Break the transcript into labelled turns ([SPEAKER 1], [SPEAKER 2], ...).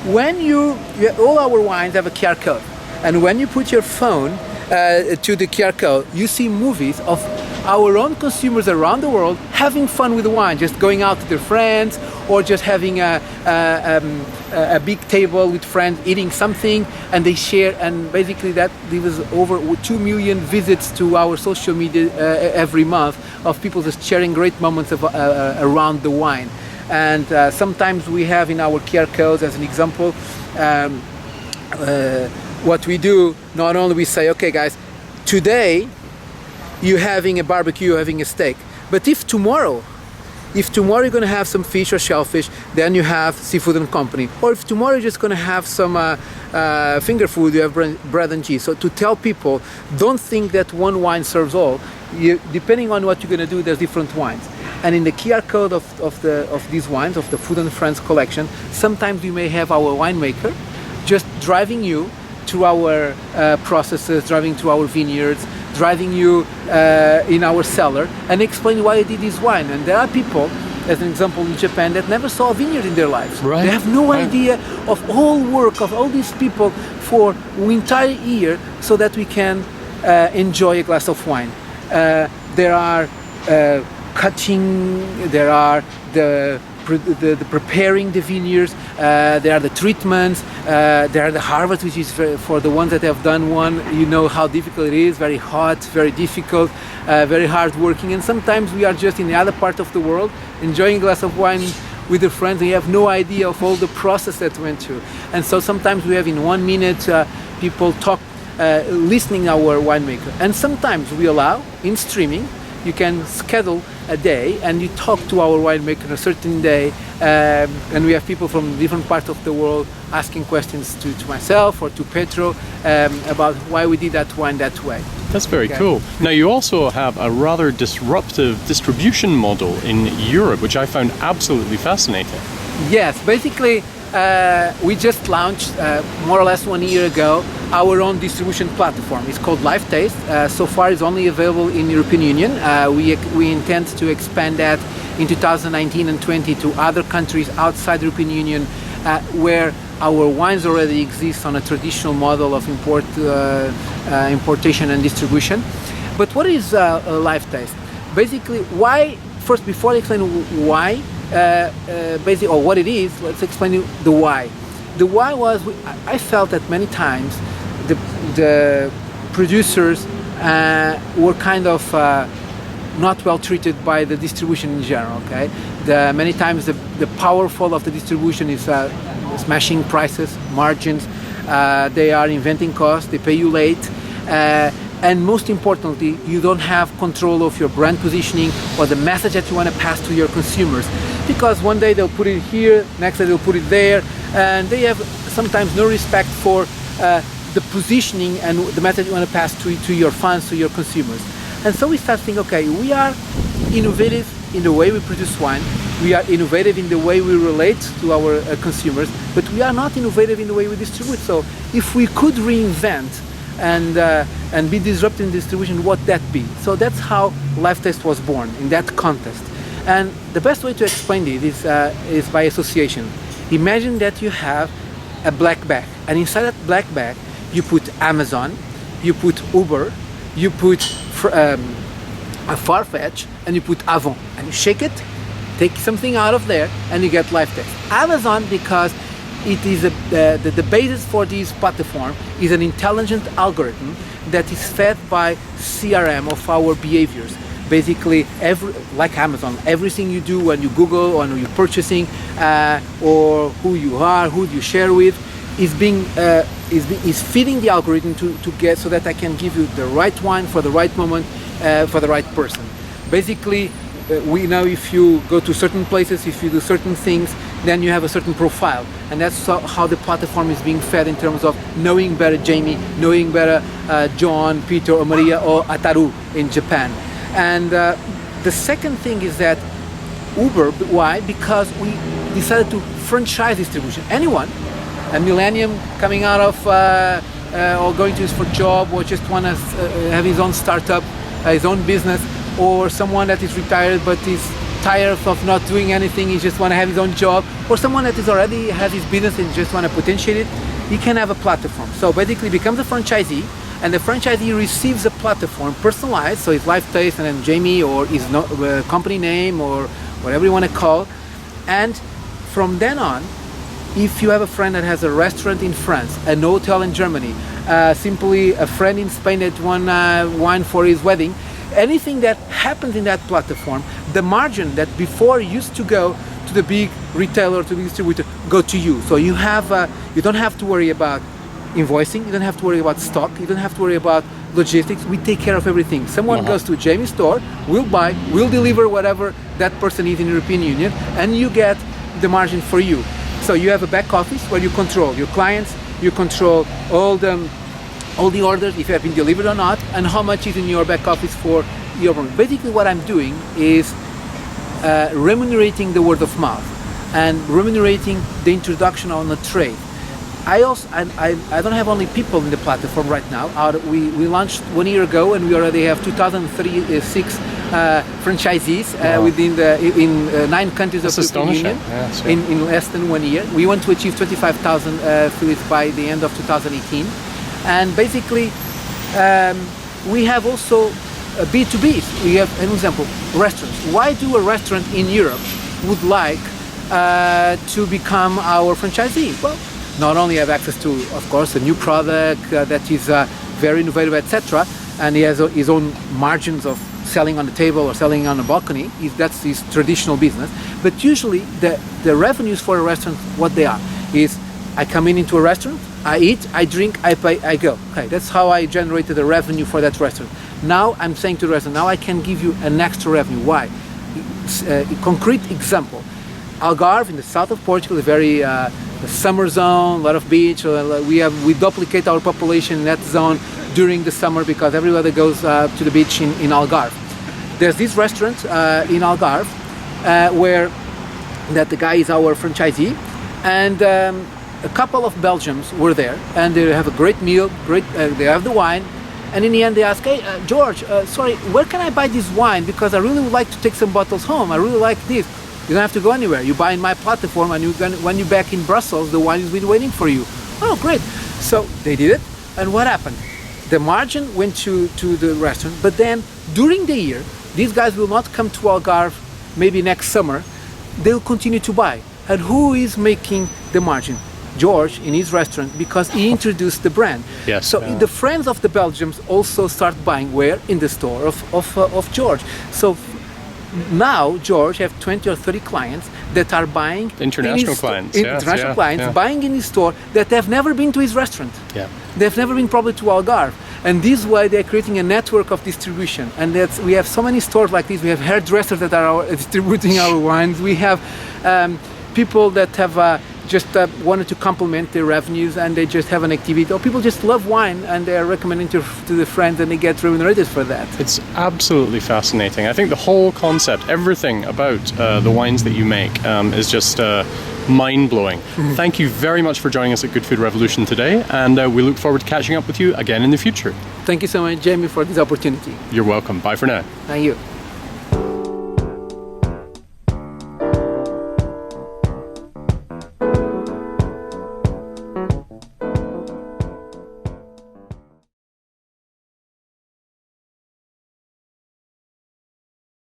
[SPEAKER 1] all our wines have a QR code, and when you put your phone to the QR code, you see movies of our own consumers around the world having fun with the wine, just going out with their friends, or just having a big table with friends eating something, and they share, and basically that gives over 2 million visits to our social media every month of people just sharing great moments around the wine. And sometimes we have in our QR codes, as an example, what we do, not only we say, okay guys, today you're having a barbecue, you're having a steak, but if tomorrow you're going to have some fish or shellfish, then you have seafood and company. Or if tomorrow you're just going to have some finger food, you have bread and cheese. So to tell people, don't think that one wine serves all. Depending on what you're going to do, there's different wines. And in the QR code of these wines, of the Food and Friends collection, sometimes you may have our winemaker just driving you to our processes, driving to our vineyards, driving you in our cellar, and explain why I did this wine. And there are people, as an example in Japan, that never saw a vineyard in their lives.
[SPEAKER 2] Right.
[SPEAKER 1] They have no idea of all work of all these people for an entire year so that we can enjoy a glass of wine. There are cutting, there are the preparing the vineyards, there are the treatments, there are the harvest, which is for the ones that have done one, you know how difficult it is, very hot, very difficult, very hard working, and sometimes we are just in the other part of the world enjoying a glass of wine with their friends, and you have no idea of all the process that went through. And so sometimes we have in 1 minute people talk, listening our winemaker, and sometimes we allow in streaming, you can schedule a day and you talk to our winemaker on a certain day, and we have people from different parts of the world asking questions to myself or to Pedro about why we did that wine that way.
[SPEAKER 2] That's very cool. Now you also have a rather disruptive distribution model in Europe, which I found absolutely fascinating.
[SPEAKER 1] Yes, basically we just launched more or less 1 year ago our own distribution platform. It's called Live Taste. So far it's only available in European Union. We intend to expand that in 2019 and 20 to other countries outside the European Union where our wines already exist on a traditional model of importation and distribution. But what is a Live Taste? Basically, why, first before I explain why, basically, or what it is, let's explain the why. The why was, I felt that many times the producers were kind of not well treated by the distribution in general. Okay, many times the powerful of the distribution is smashing prices, margins. They are inventing costs. They pay you late. And most importantly, you don't have control of your brand positioning or the message that you want to pass to your consumers. Because one day they'll put it here, next day they'll put it there, and they have sometimes no respect for the positioning and the message you want to pass to your fans, to your consumers. And so we start thinking, okay, we are innovative in the way we produce wine, we are innovative in the way we relate to our consumers, but we are not innovative in the way we distribute. So if we could reinvent and be disruptive in distribution, what that be? So that's how Live Taste was born, in that context. And the best way to explain it is by association. Imagine that you have a black bag, and inside that black bag you put Amazon, you put Uber, you put a Farfetch, and you put Avon, and you shake it, take something out of there, and you get Live Taste. Amazon, because it is the basis for this platform is an intelligent algorithm that is fed by CRM of our behaviors. Basically, like Amazon, everything you do when you Google or when you're purchasing, or who you are, who you share with, is feeding the algorithm to get so that I can give you the right wine for the right moment, for the right person. Basically, we know if you go to certain places, if you do certain things, then you have a certain profile, and that's how the platform is being fed in terms of knowing better Jamie, knowing better John, Peter, or Maria, or Ataru in Japan. And the second thing is that Uber, why? Because we decided to franchise distribution. Anyone, a millennium coming out of or going to for job, or just want to have his own startup, his own business, or someone that is retired but is tired of not doing anything, he just want to have his own job, or someone that is already has his business and just want to potentiate it, he can have a platform. So basically becomes a franchisee, and the franchisee receives a platform personalized, so his life taste and then Jamie or his company name or whatever you want to call. And from then on, if you have a friend that has a restaurant in France, an hotel in Germany, simply a friend in Spain that won wine for his wedding, anything that happens in that platform, the margin that before used to go to the big retailer, to the distributor, go to you. So you have, you don't have to worry about invoicing, you don't have to worry about stock, you don't have to worry about logistics. We take care of everything. Someone goes to Jamie's store, we'll buy, we'll deliver whatever that person is in the European Union, and you get the margin for you. So you have a back office where you control your clients, you control all the orders, if you have been delivered or not, and how much is in your back office for your product. Basically what I'm doing is remunerating the word of mouth and remunerating the introduction on a trade. I don't have only people in the platform right now. We launched 1 year ago, and we already have 2,036 franchisees in 9 countries of the European Union in less than 1 year. We want to achieve 25,000 affiliates by the end of 2018. And basically, we have also B2B. We have an example, restaurants. Why do a restaurant in Europe would like to become our franchisee? Well, not only have access to, of course, a new product that is very innovative, etc., and he has his own margins of selling on the table or selling on a balcony. That's his traditional business. But usually, the revenues for a restaurant, what they are, is I come into a restaurant, I eat, I drink, I pay, I go. Okay, that's how I generated the revenue for that restaurant. Now I'm saying to the restaurant, now I can give you an extra revenue. Why? A concrete example. Algarve in the south of Portugal, a very summer zone, a lot of beach. We duplicate our population in that zone during the summer because everybody goes to the beach in Algarve. There's this restaurant in Algarve where the guy is our franchisee, and a couple of Belgians were there, and they have a great meal, they have the wine, and in the end they ask, hey George, sorry, where can I buy this wine, because I really would like to take some bottles home, I really like this. You don't have to go anywhere, you buy in my platform, and when you're back in Brussels, the wine has been waiting for you. Oh great. So they did it, and what happened? The margin went to the restaurant, but then during the year, these guys will not come to Algarve maybe next summer, they'll continue to buy. And who is making the margin? George in his restaurant, because he introduced the brand.
[SPEAKER 2] Yes.
[SPEAKER 1] So the friends of the Belgians also start buying where? In the store of George. So now George have 20 or 30 clients that are buying
[SPEAKER 2] international clients,
[SPEAKER 1] buying in his store that have never been to his restaurant.
[SPEAKER 2] Yeah.
[SPEAKER 1] They've never been probably to Algarve. And this way they're creating a network of distribution. And we have so many stores like this. We have hairdressers that are distributing our wines. We have people that have just wanted to complement their revenues, and they just have an activity, or people just love wine and they're recommending to the friends, and they get remunerated for that.
[SPEAKER 2] It's absolutely fascinating. I think the whole concept, everything about the wines that you make is just mind-blowing. Thank you very much for joining us at Good Food Revolution today, and we look forward to catching up with you again in the future.
[SPEAKER 1] Thank you so much, Jamie, for this opportunity.
[SPEAKER 2] You're welcome. Bye for now.
[SPEAKER 1] Thank you.